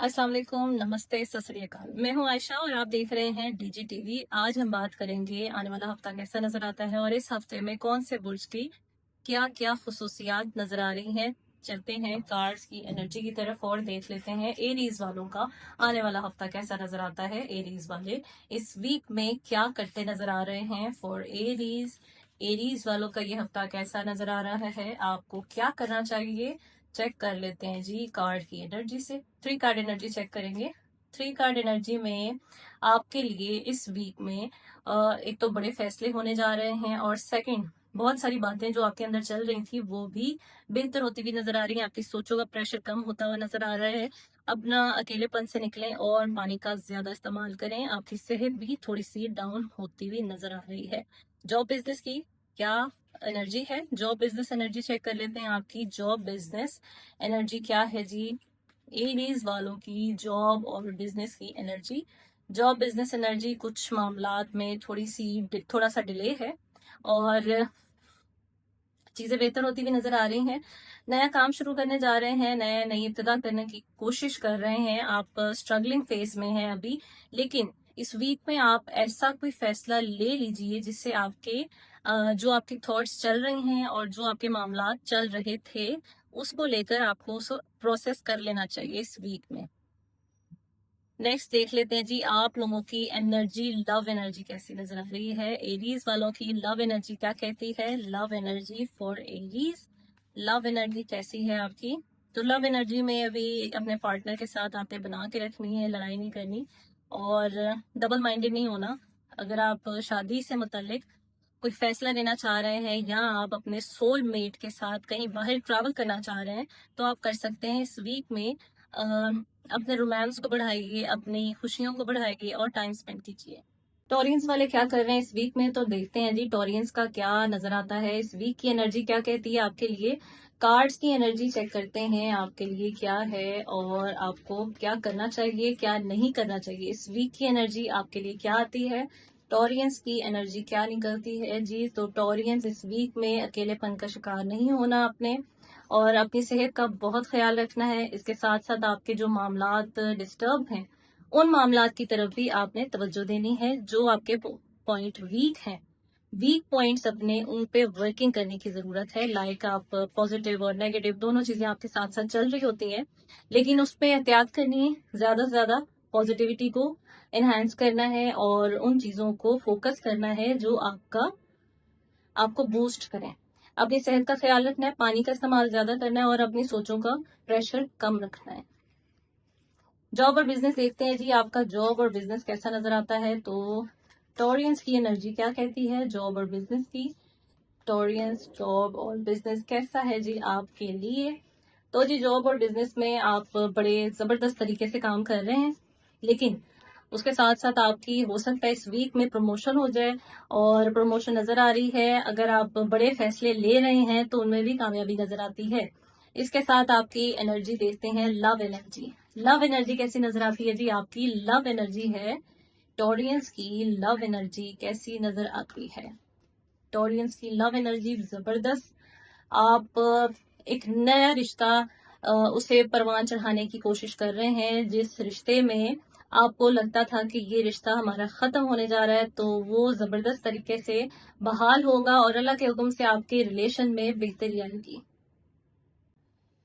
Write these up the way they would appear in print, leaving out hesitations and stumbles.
अस्सलाम वालेकुम, नमस्ते, सत श्री अकाल। मैं हूं आयशा और आप देख रहे हैं डीजी टीवी। आज हम बात करेंगे आने वाला हफ्ता कैसा नजर आता है और इस हफ्ते में कौन से बुर्ज की क्या क्या खसूसियात नजर आ रही हैं। चलते हैं कार्ड्स की एनर्जी की तरफ और देख लेते हैं एरीज वालों का आने वाला हफ्ता कैसा नजर आता है। एरीज वाले इस वीक में क्या करते नजर आ रहे हैं फॉर एरीज। एरीज वालों का ये हफ्ता कैसा नजर आ रहा है, आपको क्या करना चाहिए, चेक कर लेते हैं जी कार्ड की एनर्जी से। 3 कार्ड एनर्जी चेक करेंगे। 3 कार्ड एनर्जी में आपके लिए इस वीक में एक तो बड़े फैसले होने जा रहे हैं और सेकंड बहुत सारी बातें जो आपके अंदर चल रही थी वो भी बेहतर होती हुई नजर आ रही है। आपकी सोचों का प्रेशर कम होता हुआ नजर आ रहा है। अपना अकेलेपन से निकलें और पानी का ज्यादा इस्तेमाल करें। आपकी सेहत भी थोड़ी सी डाउन होती हुई नजर आ रही है। जॉब बिजनेस की क्या एनर्जी है, जॉब बिजनेस एनर्जी चेक कर लेते हैं। आपकी जॉब बिजनेस एनर्जी क्या है जी। एरीज वालों की जॉब और बिजनेस की एनर्जी। जॉब बिजनेस एनर्जी कुछ मामलात में थोड़ा सा डिले है और चीजें बेहतर होती हुई नजर आ रही हैं। नया काम शुरू करने जा रहे हैं, नई इब्तिदा करने की कोशिश कर रहे हैं। आप स्ट्रगलिंग फेज में हैं अभी, लेकिन इस वीक में आप ऐसा कोई फैसला ले लीजिए जिससे आपके जो आपके थॉट्स चल रहे हैं और जो आपके मामलात चल रहे थे उसको लेकर आपको उसको प्रोसेस कर लेना चाहिए इस वीक में। नेक्स्ट देख लेते हैं जी आप लोगों की एनर्जी, लव एनर्जी कैसी नजर आ रही है। एरीज वालों की लव एनर्जी क्या कहती है। Love energy for Aries, love energy कैसी है आपकी। तो लव एनर्जी में अभी अपने पार्टनर के साथ आपने बना के रखनी है, लड़ाई नहीं करनी और डबल माइंडेड नहीं होना। अगर आप शादी से मुतल्लिक कोई फैसला लेना चाह रहे हैं या आप अपने सोल मेट के साथ कहीं बाहर ट्रैवल करना चाह रहे हैं तो आप कर सकते हैं इस वीक में। अपने रोमांस को बढ़ाइए, अपनी खुशियों को बढ़ाइए और टाइम स्पेंड कीजिए। टॉरियंस वाले क्या कर रहे हैं इस वीक में, तो देखते हैं जी टॉरियंस का क्या नजर आता है। इस वीक की एनर्जी क्या कहती है आपके लिए। कार्ड्स की एनर्जी चेक करते हैं आपके लिए क्या है और आपको क्या करना चाहिए, क्या नहीं करना चाहिए। इस वीक की एनर्जी आपके लिए क्या आती है, टॉरियंस की एनर्जी क्या निकलती है जी। तो टॉरियंस इस वीक में अकेलेपन का शिकार नहीं होना आपने और अपनी सेहत का बहुत ख्याल रखना है। इसके साथ साथ आपके जो मामलात डिस्टर्ब हैं उन मामलात की तरफ भी आपने तवज्जो देनी है। जो आपके पॉइंट वीक हैं, वीक पॉइंट्स अपने उन पे वर्किंग करने की जरूरत है। लाइक आप पॉजिटिव और नेगेटिव दोनों चीजें आपके साथ साथ चल रही होती हैं, लेकिन उस पर एहतियात करनी है। ज्यादा से ज्यादा पॉजिटिविटी को एनहांस करना है और उन चीजों को फोकस करना है जो आपको बूस्ट करें। अपनी सेहत का ख्याल रखना है, पानी का इस्तेमाल ज्यादा करना है और अपनी सोचों का प्रेशर कम रखना है। जॉब और बिजनेस देखते हैं जी आपका जॉब और बिजनेस कैसा नजर आता है। तो टॉरियंस की एनर्जी क्या कहती है जॉब और बिजनेस की। टॉरियंस जॉब और बिजनेस कैसा है जी आपके लिए। तो जी जॉब और बिजनेस में आप बड़े जबरदस्त तरीके से काम कर रहे हैं, लेकिन उसके साथ साथ आपकी हो सकता है इस वीक में प्रमोशन हो जाए और प्रमोशन नजर आ रही है। अगर आप बड़े फैसले ले रहे हैं तो उनमें भी कामयाबी नजर आती है। इसके साथ आपकी एनर्जी देखते हैं लव एनर्जी। लव एनर्जी कैसी नजर आती है जी आपकी। लव एनर्जी है टॉरियंस की, लव एनर्जी कैसी नजर आती है। टॉरियंस की लव एनर्जी जबरदस्त। आप एक नया रिश्ता उसे परवान चढ़ाने की कोशिश कर रहे हैं। जिस रिश्ते में आपको लगता था कि ये रिश्ता हमारा खत्म होने जा रहा है तो वो जबरदस्त तरीके से बहाल होगा और अल्लाह के हुक्म से आपके रिलेशन में बेहतरी आएगी।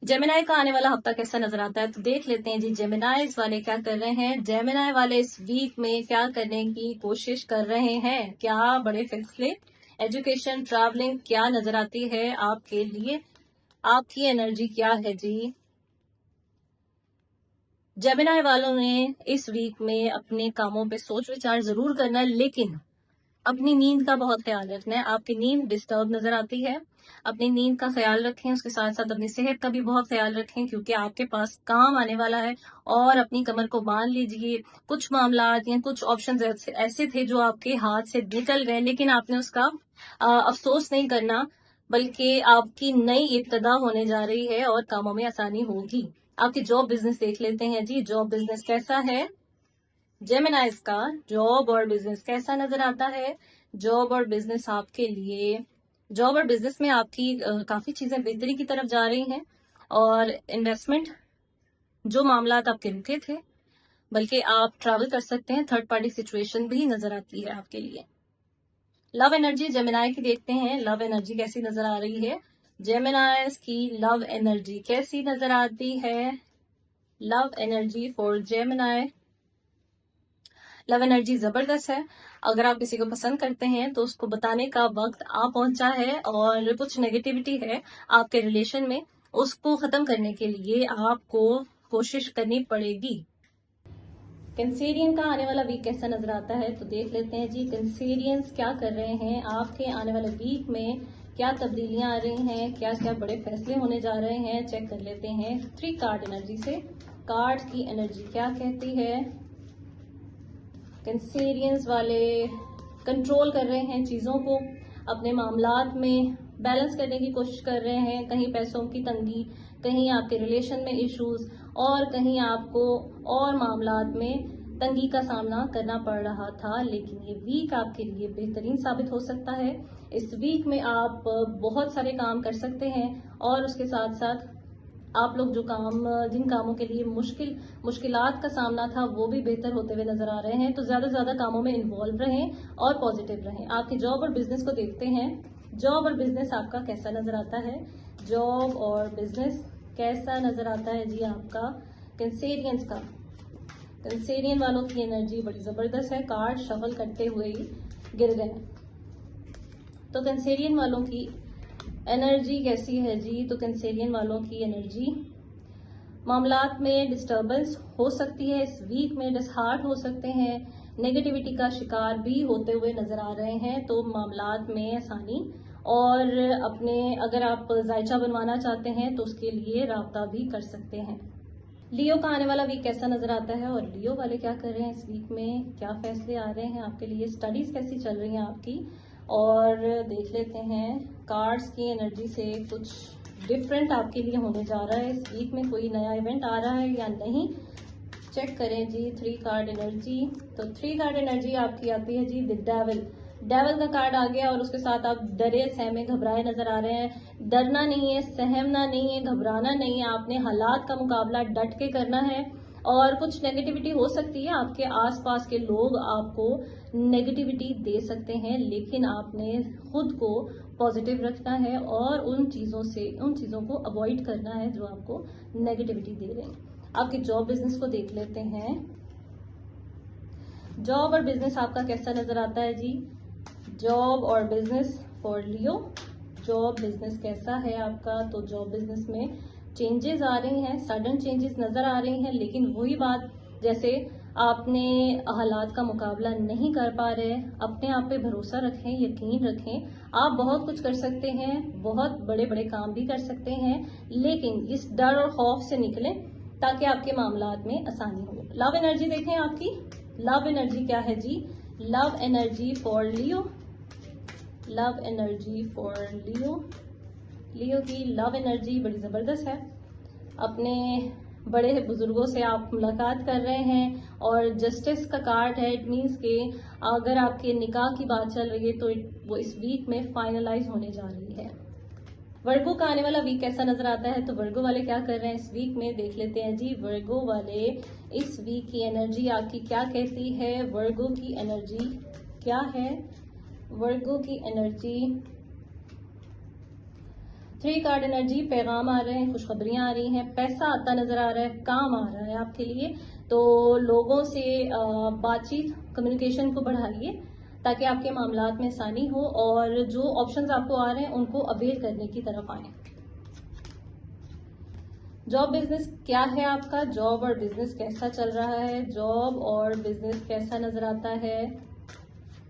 जेमिनाई का आने वाला हफ्ता कैसा नजर आता है, तो देख लेते हैं जी जेमिनाइज वाले क्या कर रहे हैं। जेमिनाई वाले इस वीक में क्या करने की कोशिश कर रहे हैं, क्या बड़े फैसले, एजुकेशन, ट्रैवलिंग क्या नजर आती है आपके लिए। आपकी एनर्जी क्या है जी। जेमिनाई वालों ने इस वीक में अपने कामों पे सोच विचार जरूर करना है, लेकिन अपनी नींद का बहुत ख्याल रखना है। आपकी नींद डिस्टर्ब नजर आती है, अपनी नींद का ख्याल रखें। उसके साथ साथ अपनी सेहत का भी बहुत ख्याल रखें क्योंकि आपके पास काम आने वाला है और अपनी कमर को बांध लीजिए। कुछ मामला या कुछ ऑप्शन ऐसे थे जो आपके हाथ से निकल गए, लेकिन आपने उसका अफसोस नहीं करना, बल्कि आपकी नई इब्तिदा होने जा रही है और कामों में आसानी होगी। आपकी जॉब बिजनेस देख लेते हैं जी, जॉब बिजनेस कैसा है जेमिनाइज का। जॉब और बिजनेस कैसा नजर आता है। जॉब और बिजनेस आपके लिए, जॉब और बिजनेस में आपकी काफी चीजें बेहतरी की तरफ जा रही हैं और इन्वेस्टमेंट जो मामलात आपके रुके थे, बल्कि आप ट्रैवल कर सकते हैं। थर्ड पार्टी सिचुएशन भी नजर आती है आपके लिए। लव एनर्जी जेमिनाई की देखते हैं, लव एनर्जी कैसी नजर आ रही है। जेमिनाइज की लव एनर्जी कैसी नजर आती है। Love energy for Gemini, love energy जबरदस्त है। अगर आप किसी को पसंद करते हैं तो उसको बताने का वक्त आ पहुंचा है, और कुछ नेगेटिविटी है आपके रिलेशन में, उसको खत्म करने के लिए आपको कोशिश करनी पड़ेगी। कैंसेरियन का आने वाला वीक कैसा नजर आता है तो देख लेते हैं जी। कैंसेरियंस क्या कर रहे हैं, आपके आने वाले वीक में क्या तब्दीलियां आ रही हैं, क्या क्या बड़े फैसले होने जा रहे हैं, चेक कर लेते हैं 3 कार्ड एनर्जी से। कार्ड्स की एनर्जी क्या कहती है। कैंसेरियंस वाले कंट्रोल कर रहे हैं चीज़ों को, अपने मामलात में बैलेंस करने की कोशिश कर रहे हैं। कहीं पैसों की तंगी, कहीं आपके रिलेशन में इश्यूज, और कहीं आपको और मामलात में तंगी का सामना करना पड़ रहा था। लेकिन ये वीक आपके लिए बेहतरीन साबित हो सकता है। इस वीक में आप बहुत सारे काम कर सकते हैं, और उसके साथ साथ आप लोग जिन कामों के लिए मुश्किलात का सामना था वो भी बेहतर होते हुए नजर आ रहे हैं। तो ज्यादा से ज्यादा कामों में इन्वॉल्व रहें और पॉजिटिव रहें। आपकी जॉब और बिजनेस को देखते हैं। जॉब और बिजनेस आपका कैसा नजर आता है। जॉब और बिजनेस कैसा नजर आता है जी आपका कैंसेरियंस का। कैंसेरियन वालों की एनर्जी बड़ी जबरदस्त है। कार्ड शफल करते हुए ही गिर गए। तो कैंसेरियन वालों की एनर्जी कैसी है जी। तो कैंसेरियन वालों की एनर्जी, मामलात में डिस्टर्बेंस हो सकती है। इस वीक में डिसहार्ट हो सकते हैं, नेगेटिविटी का शिकार भी होते हुए नजर आ रहे हैं। तो मामलात में आसानी, और अपने अगर आप जायचा बनवाना चाहते हैं तो उसके लिए राब्ता भी कर सकते हैं। लियो का आने वाला वीक कैसा नजर आता है, और लियो वाले क्या कर रहे हैं इस वीक में, क्या फैसले आ रहे हैं आपके लिए, स्टडीज कैसी चल रही हैं आपकी, और देख लेते हैं कार्ड्स की एनर्जी से कुछ डिफरेंट आपके लिए होने जा रहा है। इस वीक में कोई नया इवेंट आ रहा है या नहीं, चेक करें जी। 3 कार्ड एनर्जी, तो 3 कार्ड एनर्जी आपकी आती है जी द डेविल। डेविल का कार्ड आ गया, और उसके साथ आप डरे सहमे घबराए नजर आ रहे हैं। डरना नहीं है, सहमना नहीं है, घबराना नहीं है। आपने हालात का मुकाबला डट के करना है। और कुछ नेगेटिविटी हो सकती है, आपके आसपास के लोग आपको नेगेटिविटी दे सकते हैं, लेकिन आपने खुद को पॉजिटिव रखना है और उन चीज़ों को अवॉइड करना है जो आपको नेगेटिविटी दे रहे हैं। आपके जॉब बिजनेस को देख लेते हैं। जॉब और बिजनेस आपका कैसा नजर आता है जी। जॉब और business for Leo, job business कैसा है आपका। तो जॉब बिजनेस में चेंजेस आ रही हैं, सडन चेंजेस नजर आ रही हैं, लेकिन वही बात, जैसे आपने हालात का मुकाबला नहीं कर पा रहे, अपने आप पे भरोसा रखें, यकीन रखें। आप बहुत कुछ कर सकते हैं, बहुत बड़े बड़े काम भी कर सकते हैं, लेकिन इस डर और खौफ से निकलें ताकि आपके मामलात में आसानी हो। लव एनर्जी देखें आपकी, लव एनर्जी क्या है जी। Love energy for Leo, love energy for Leo. Leo की लव एनर्जी बड़ी ज़बरदस्त है। अपने बड़े बुजुर्गों से आप मुलाकात कर रहे हैं, और जस्टिस का कार्ड है। इट मीन्स के अगर आपके निकाह की बात चल रही है तो वो इस वीक में फाइनलाइज होने जा रही है। वर्गो का आने वाला वीक कैसा नजर आता है, तो वर्गो वाले क्या कर रहे हैं इस वीक में, देख लेते हैं जी। वर्गो वाले इस वीक की एनर्जी आपकी क्या कहती है। वर्गो की एनर्जी क्या है। वर्गो की एनर्जी 3 कार्ड एनर्जी, पैगाम आ रहे हैं, खुशखबरियां आ रही हैं, पैसा आता नजर आ रहा है, काम आ रहा है आपके लिए। तो लोगों से बातचीत, कम्युनिकेशन को बढ़ाइए ताकि आपके मामलात में आसानी हो, और जो ऑप्शंस आपको आ रहे हैं उनको अवेल करने की तरफ आए। जॉब बिजनेस क्या है आपका, जॉब और बिजनेस कैसा चल रहा है, जॉब और बिजनेस कैसा नजर आता है।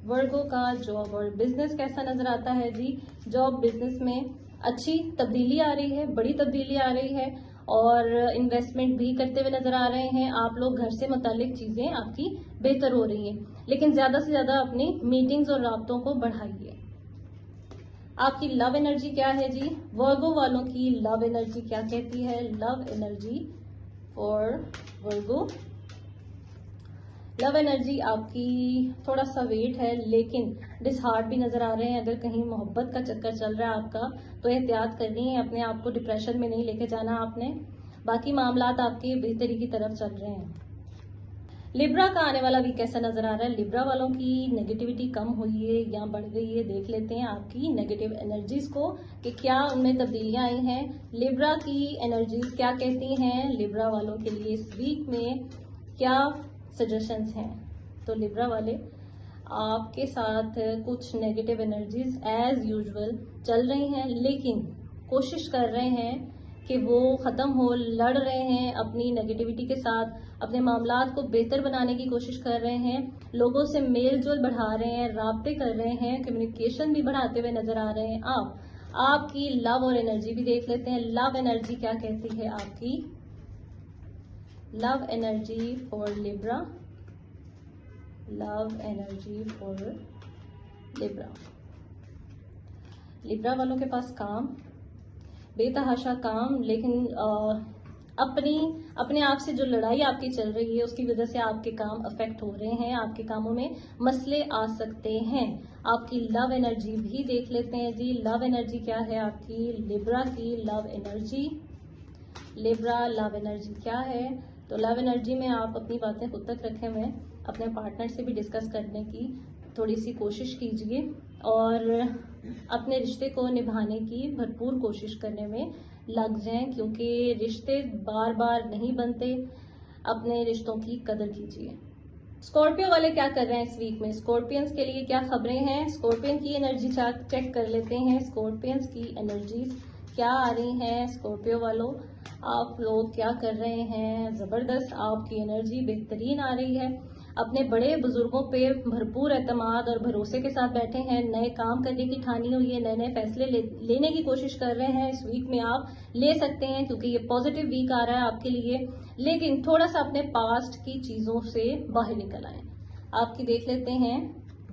वर्गो का जॉब और बिजनेस कैसा नजर आता है जी। जॉब बिजनेस में अच्छी तब्दीली आ रही है, बड़ी तब्दीली आ रही है, और इन्वेस्टमेंट भी करते हुए नजर आ रहे हैं आप लोग। घर से मुतालिक चीजें आपकी बेहतर हो रही हैं, लेकिन ज्यादा से ज्यादा अपनी मीटिंग्स और राब्तों को बढ़ाइए। आपकी लव एनर्जी क्या है जी। वर्गो वालों की लव एनर्जी क्या कहती है। Love energy for Virgo, love energy आपकी थोड़ा सा वेट है, लेकिन डिसहार्ट भी नजर आ रहे हैं। अगर कहीं मोहब्बत का चक्कर चल रहा है आपका तो एहतियात करनी है, अपने आप को डिप्रेशन में नहीं लेके जाना आपने। बाकी मामलात आपके बेहतरी की तरफ चल रहे हैं। लिब्रा का आने वाला वीक कैसा नजर आ रहा है? लिब्रा वालों की नेगेटिविटी कम हुई है या बढ़ गई है? देख लेते हैं आपकी नेगेटिव एनर्जीज को कि क्या उनमें तब्दीलियां आई हैं। लिब्रा की एनर्जीज क्या कहती हैं? लिब्रा वालों के लिए इस वीक में क्या सजेशंस हैं? तो लिब्रा वाले, आपके साथ कुछ नेगेटिव एनर्जीज एज यूजुअल चल रही हैं, लेकिन कोशिश कर रहे हैं कि वो ख़त्म हो, लड़ रहे हैं अपनी नेगेटिविटी के साथ, अपने मामलात को बेहतर बनाने की कोशिश कर रहे हैं, लोगों से मेल जोल बढ़ा रहे हैं, राब्ते कर रहे हैं, कम्युनिकेशन भी बढ़ाते हुए नजर आ रहे हैं। आपकी लव और एनर्जी भी देख लेते हैं। लव एनर्जी क्या कहती है आपकी? Love energy for Libra, love energy for Libra. Libra वालों के पास काम, बेतहाशा काम, लेकिन अपने आप से जो लड़ाई आपकी चल रही है उसकी वजह से आपके काम अफेक्ट हो रहे हैं, आपके कामों में मसले आ सकते हैं। आपकी लव एनर्जी भी देख लेते हैं जी। लव एनर्जी क्या है आपकी? लिब्रा की love energy, Libra love energy क्या है? तो लव एनर्जी में आप अपनी बातें खुद तक रखे हुए हैं, अपने पार्टनर से भी डिस्कस करने की थोड़ी सी कोशिश कीजिए और अपने रिश्ते को निभाने की भरपूर कोशिश करने में लग जाएं, क्योंकि रिश्ते बार बार नहीं बनते। अपने रिश्तों की कदर कीजिए। स्कॉर्पियो वाले क्या कर रहे हैं इस वीक में? स्कॉर्पियंस के लिए क्या खबरें हैं? स्कॉर्पियन की एनर्जी चेक कर लेते हैं। स्कॉर्पियंस की एनर्जीज क्या आ रही हैं? स्कॉर्पियो वालों, आप लोग क्या कर रहे हैं? जबरदस्त, आपकी एनर्जी बेहतरीन आ रही है। अपने बड़े बुजुर्गों पे भरपूर एतमाद और भरोसे के साथ बैठे हैं। नए काम करने की ठानी हुई है, नए नए फैसले लेने की कोशिश कर रहे हैं। इस वीक में आप ले सकते हैं, क्योंकि ये पॉजिटिव वीक आ रहा है आपके लिए। लेकिन थोड़ा सा अपने पास्ट की चीजों से बाहर निकल आए। आपकी देख लेते हैं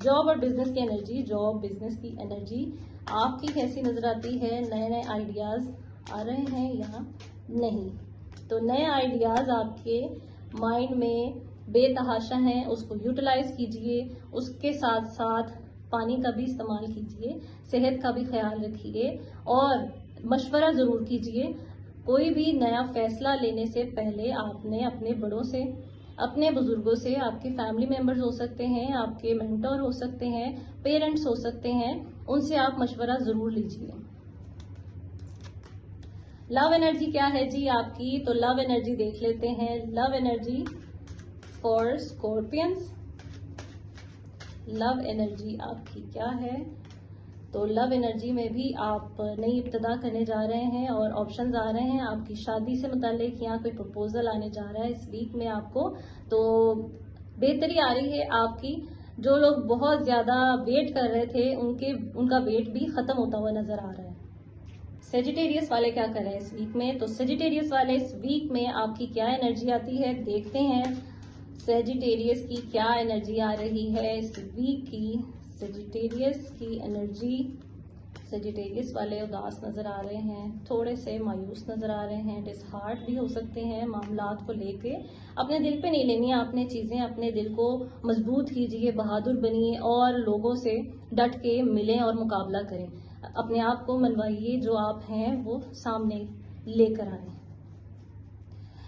जॉब और बिजनेस की एनर्जी। जॉब बिजनेस की एनर्जी आपकी कैसी नजर आती है? नए नए आइडियाज आ रहे हैं या नहीं? तो नए आइडियाज आपके माइंड में बेतहाशा हैं, उसको यूटिलाइज कीजिए। उसके साथ साथ पानी का भी इस्तेमाल कीजिए, सेहत का भी ख्याल रखिए और मशवरा ज़रूर कीजिए। कोई भी नया फैसला लेने से पहले आपने अपने बड़ों से, अपने बुजुर्गों से, आपके फैमिली मेंबर्स हो सकते हैं, आपके मेंटर हो सकते हैं, पेरेंट्स हो सकते हैं, उनसे आप मशवरा ज़रूर लीजिए। लव एनर्जी क्या है जी आपकी? तो लव एनर्जी देख लेते हैं। Love energy for scorpions, love energy आपकी क्या है? तो लव एनर्जी में भी आप नई इब्तिदा करने जा रहे हैं और ऑप्शंस आ रहे हैं आपकी शादी से मुतालिक, या कोई प्रपोजल आने जा रहा है इस वीक में आपको। तो बेहतरी आ रही है आपकी। जो लोग बहुत ज्यादा वेट कर रहे थे उनका वेट भी खत्म होता हुआ नजर आ रहा है। सेजिटेरियस वाले क्या कर रहे हैं इस वीक में? तो सेजिटेरियस वाले इस वीक में आपकी क्या एनर्जी आती है, देखते हैं। सेजिटेरियस की क्या एनर्जी आ रही है इस वीक की? सेजिटेरियस की एनर्जी, सेजिटेरियस वाले उदास नजर आ रहे हैं, थोड़े से मायूस नजर आ रहे हैं, डिसहार्ट भी हो सकते हैं मामलात को लेके। अपने दिल पे नहीं लेनी है आपने चीजें, अपने दिल को मजबूत कीजिए, बहादुर बनिए और लोगों से डट के मिलें और मुकाबला करें। अपने आप को मनवाइए, जो आप हैं वो सामने लेकर आए।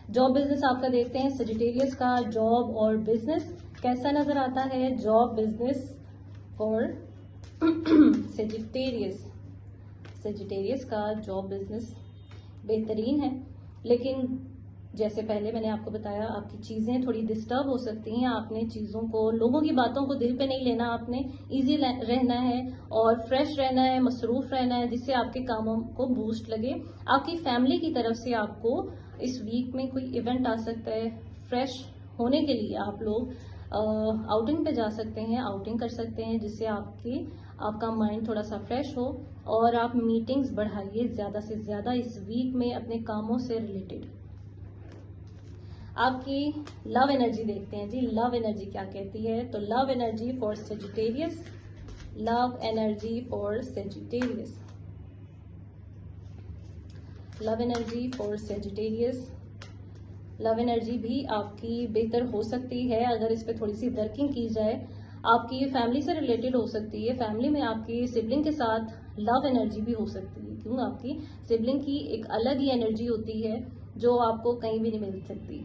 जॉब बिजनेस आपका देखते हैं। सेजिटेरियस का जॉब और बिजनेस कैसा नजर आता है? Job business for Sagittarius, Sagittarius का जॉब बिजनेस बेहतरीन है, लेकिन जैसे पहले मैंने आपको बताया आपकी चीजें थोड़ी डिस्टर्ब हो सकती हैं। आपने चीजों को, लोगों की बातों को दिल पे नहीं लेना, आपने इजी रहना है और फ्रेश रहना है, मसरूफ रहना है, जिससे आपके कामों को बूस्ट लगे। आपकी फैमिली की तरफ से आपको इस वीक में कोई इवेंट आ सकता है। फ्रेश होने के लिए आप लोग आउटिंग पे जा सकते हैं, आउटिंग कर सकते हैं, जिससे आपका माइंड थोड़ा सा फ्रेश हो और आप मीटिंग्स बढ़ाइए ज्यादा से ज्यादा इस वीक में अपने कामों से रिलेटेड। आपकी लव एनर्जी देखते हैं जी। लव एनर्जी क्या कहती है? तो love energy for Sagittarius, love energy for Sagittarius, love energy for Sagittarius. Love energy भी आपकी बेहतर हो सकती है अगर इस पे थोड़ी सी वर्किंग की जाए। आपकी फैमिली से रिलेटेड हो सकती है, फैमिली में आपकी सिबलिंग के साथ लव एनर्जी भी हो सकती है। क्यों? आपकी सिबलिंग की एक अलग ही एनर्जी होती है जो आपको कहीं भी नहीं मिल सकती।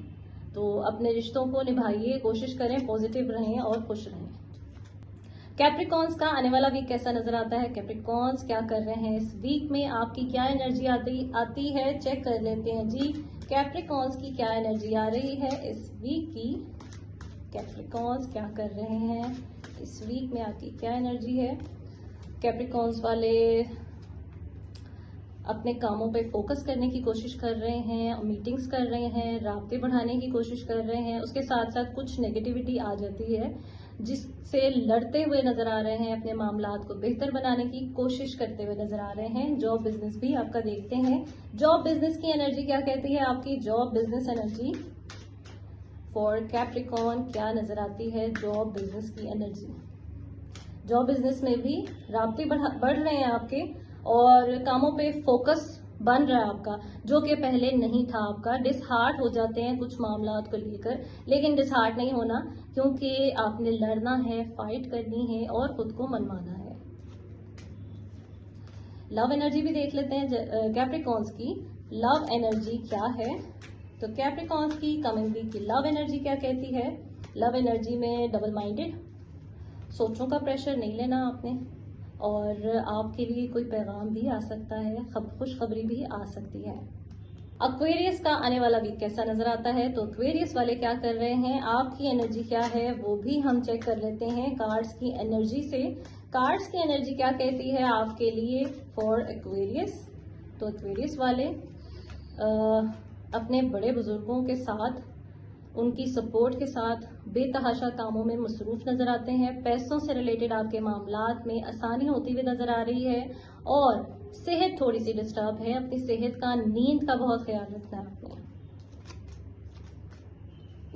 तो अपने रिश्तों को निभाइए, कोशिश करें पॉजिटिव रहें और खुश रहें। कैप्रिकॉर्न्स का आने वाला वीक कैसा नजर आता है? कैप्रिकॉर्न्स क्या कर रहे हैं इस वीक में, आपकी क्या एनर्जी आती है, चेक कर लेते हैं जी। कैप्रिकॉर्न्स की क्या एनर्जी आ रही है इस वीक की? कैप्रिकॉर्न्स क्या कर रहे हैं इस वीक में, आपकी क्या एनर्जी है? कैप्रिकॉर्न्स वाले अपने कामों पे फोकस करने की कोशिश कर रहे हैं, मीटिंग्स कर रहे हैं, राब्ते बढ़ाने की कोशिश कर रहे हैं। उसके साथ साथ कुछ नेगेटिविटी आ जाती है जिससे लड़ते हुए नजर आ रहे हैं, अपने मामलात को बेहतर बनाने की कोशिश करते हुए नजर आ रहे हैं। जॉब बिजनेस भी आपका देखते हैं। जॉब बिजनेस की एनर्जी क्या कहती है? आपकी job business energy for Capricorn क्या नजर आती है? जॉब बिजनेस की एनर्जी, जॉब बिजनेस में भी राब्ते बढ़ रहे हैं आपके और कामों पे फोकस बन रहा है आपका, जो कि पहले नहीं था आपका। डिसहार्ट हो जाते हैं कुछ मामलात को लेकर, लेकिन डिसहार्ट नहीं होना, क्योंकि आपने लड़ना है, फाइट करनी है और खुद को मनवाना है। लव एनर्जी भी देख लेते हैं कैप्रिकॉर्न्स की। लव एनर्जी क्या है? तो कैप्रिकॉर्न्स की कमिंग वीक की लव एनर्जी क्या कहती है? लव एनर्जी में डबल माइंडेड, सोचों का प्रेशर नहीं लेना आपने, और आपके लिए कोई पैगाम भी आ सकता है, खुशखबरी भी आ सकती है। एक्वेरियस का आने वाला वीक कैसा नजर आता है? तो एक्वेरियस वाले क्या कर रहे हैं, आपकी एनर्जी क्या है वो भी हम चेक कर लेते हैं कार्ड्स की एनर्जी से। कार्ड्स की एनर्जी क्या कहती है आपके लिए फॉर एक्वेरियस? तो एक्वेरियस वाले अपने बड़े बुजुर्गों के साथ, उनकी सपोर्ट के साथ बेतहाशा कामों में मसरूफ नजर आते हैं। पैसों से रिलेटेड आपके मामलात में आसानी होती हुई नजर आ रही है, और सेहत थोड़ी सी डिस्टर्ब है। अपनी सेहत का, नींद का बहुत ख्याल रखना है आपने।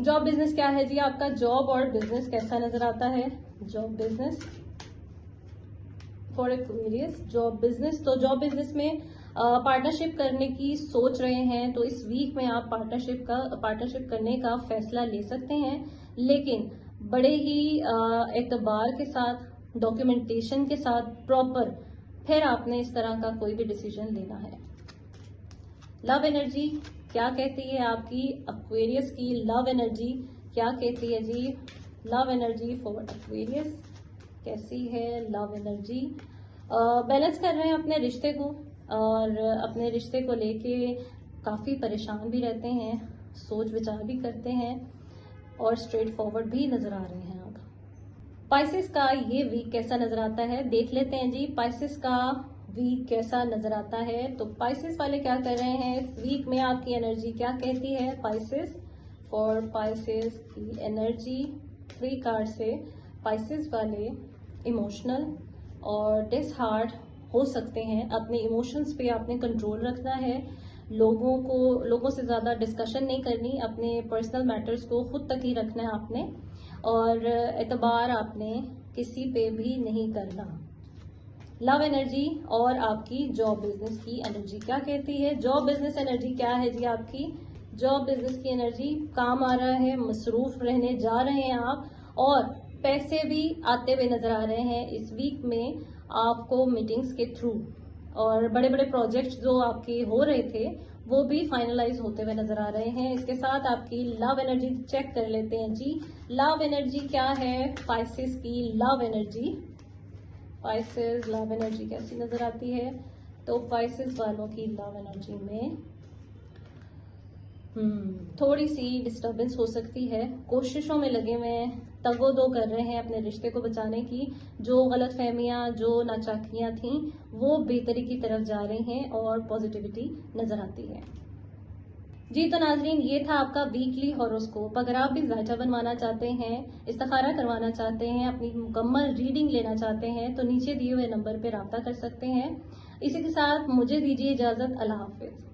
जॉब बिजनेस क्या है जी आपका? जॉब और बिजनेस कैसा नजर आता है? Job business for Aquarius, job business, तो जॉब बिजनेस में पार्टनरशिप करने की सोच रहे हैं, तो इस वीक में आप पार्टनरशिप करने का फैसला ले सकते हैं, लेकिन बड़े ही एतबार के साथ, डॉक्यूमेंटेशन के साथ, प्रॉपर फिर आपने इस तरह का कोई भी डिसीजन लेना है। लव एनर्जी क्या कहती है आपकी? एक्वेरियस की लव एनर्जी क्या कहती है जी? लव एनर्जी फॉर एक्वेरियस कैसी है? लव एनर्जी बैलेंस कर रहे हैं अपने रिश्ते को, और अपने रिश्ते को लेके काफ़ी परेशान भी रहते हैं, सोच विचार भी करते हैं, और स्ट्रेट फॉरवर्ड भी नजर आ रहे हैं आप। पाइसेस का ये वीक कैसा नजर आता है? देख लेते हैं जी पाइसेस का वीक कैसा नजर आता है। तो पाइसेस वाले क्या कर रहे हैं इस वीक में, आपकी एनर्जी क्या कहती है? पाइसेस फॉर पाइसेस की एनर्जी 3 कार्ड से पाइसेस वाले इमोशनल और डिसहार्ट हो सकते हैं। अपने इमोशंस पे आपने कंट्रोल रखना है, लोगों से ज़्यादा डिस्कशन नहीं करनी, अपने पर्सनल मैटर्स को खुद तक ही रखना है आपने, और एतबार आपने किसी पे भी नहीं करना। लव एनर्जी और आपकी जॉब बिजनेस की एनर्जी क्या कहती है? जॉब बिजनेस एनर्जी क्या है जी आपकी? जॉब बिजनेस की एनर्जी काम आ रहा है, मसरूफ रहने जा रहे हैं आप, और पैसे भी आते हुए नजर आ रहे हैं इस वीक में आपको मीटिंग्स के थ्रू, और बड़े बड़े प्रोजेक्ट्स जो आपके हो रहे थे वो भी फाइनलाइज होते हुए नजर आ रहे हैं। इसके साथ आपकी लव एनर्जी चेक कर लेते हैं जी। लव एनर्जी क्या है पाइसेस की? Love energy, Pisces love energy कैसी नजर आती है? तो पाइसेस वालों की लव एनर्जी में थोड़ी सी डिस्टरबेंस हो सकती है, कोशिशों में लगे हुए हैं, तगोदो कर रहे हैं अपने रिश्ते को बचाने की। जो गलतफहमियां, जो नाचाकियां थी, वो बेहतरी की तरफ जा रही हैं और पॉजिटिविटी नजर आती है जी। तो नाजरीन, ये था आपका वीकली हॉरोस्कोप। अगर आप भी जायचा बनवाना चाहते हैं, इस्तिखारा करवाना चाहते हैं, अपनी मुकम्मल रीडिंग लेना चाहते हैं, तो नीचे दिए हुए नंबर पर रब्ता कर सकते हैं। इसी के साथ मुझे दीजिए इजाजत। अल्लाह हाफिज।